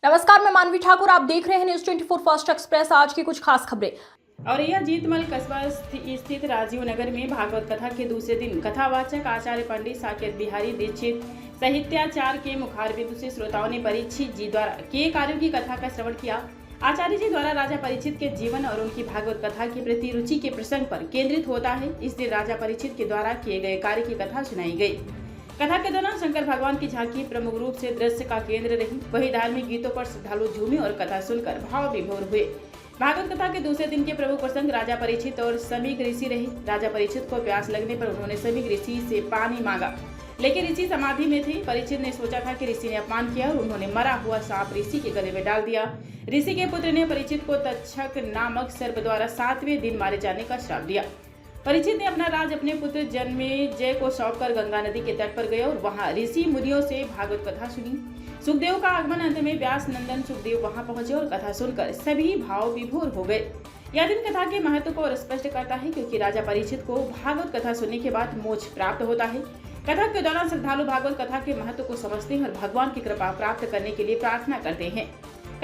नमस्कार, मैं मानवी ठाकुर। आप देख रहे हैं न्यूज 24 फास्ट एक्सप्रेस। आज की कुछ खास खबरें। और यह जीतमल कस्बा स्थित राजीव नगर में भागवत कथा के दूसरे दिन कथावाचक आचार्य पंडित साकेत बिहारी दीक्षित साहित्याचार के मुखार बिंदु से श्रोताओं ने परीक्षित जी द्वारा किए कार्यों की कथा का श्रवण किया। आचार्य जी द्वारा राजा परीक्षित के जीवन और उनकी भागवत कथा के प्रति रुचि के प्रसंग पर केंद्रित होता है। इस दिन राजा परीक्षित के द्वारा किए गए कार्य की कथा सुनाई गई। कथा के दौरान शंकर भगवान की झांकी प्रमुख रूप से दृश्य का केंद्र रही। वही धार्मिक गीतों पर श्रद्धालु झूमे और कथा सुनकर भाव विभोर हुए। भागवत कथा के दूसरे दिन के प्रमुख प्रसंग राजा परीक्षित और समीक ऋषि रहे। राजा परीक्षित को प्यास लगने पर उन्होंने समीक ऋषि से पानी मांगा, लेकिन ऋषि समाधि में थे। परीक्षित ने सोचा था कि ऋषि ने अपमान किया और उन्होंने मरा हुआ सांप ऋषि के गले में डाल दिया। ऋषि के पुत्र ने परीक्षित को तक्षक नामक सर्प द्वारा 7वें दिन मारे जाने का श्राप दिया। परीक्षित ने अपना राज अपने पुत्र जन्मेजय को सौंपकर गंगा नदी के तट पर गए और वहां ऋषि मुनियों से भागवत कथा सुनी। सुखदेव का आगमन, अंत में व्यास नंदन सुखदेव वहां पहुंचे और कथा सुनकर सभी भाव विभोर हो गए। यह दिन कथा के महत्व को और स्पष्ट करता है, क्योंकि राजा परीक्षित को भागवत कथा सुनने के बाद मोक्ष प्राप्त होता है। कथा के दौरान श्रद्धालु भागवत कथा के महत्व को समझते हैं और भगवान की कृपा प्राप्त करने के लिए प्रार्थना करते हैं।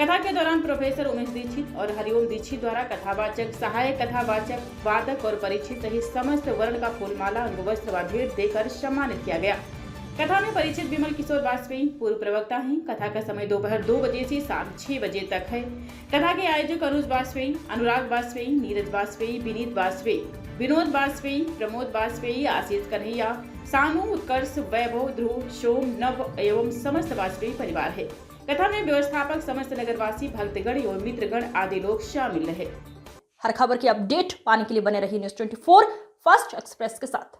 कथा के दौरान प्रोफेसर उमेश दीक्षित और हरिओम दीक्षित द्वारा कथावाचक, सहायक कथावाचक, वादक और परीक्षित सहित समस्त वर्ण का फूलमाला, अंगवस्त्र व भेंट देकर सम्मानित किया गया। कथा में परीक्षित विमल किशोर वाजपेयी पूर्व प्रवक्ता हैं। कथा का समय दोपहर 2 बजे से शाम 6 बजे तक है। कथा के आयोजक अनुज वाजपेयी, अनुराग वाजपेयी, नीरज वाजपेयी, विनीत वाजपेयी, विनोद वाजपेयी, प्रमोद वाजपेयी, आशीष कन्हैया, सानू, उत्कर्ष, वैभव, ध्रुव, सोम, नव एवं समस्त वाजपेयी परिवार है। कथा में व्यवस्थापक, समस्त नगरवासी, भक्तगण एवं मित्रगण आदि लोग शामिल रहे। हर खबर की अपडेट पाने के लिए बने रहिए न्यूज 24 फास्ट एक्सप्रेस के साथ।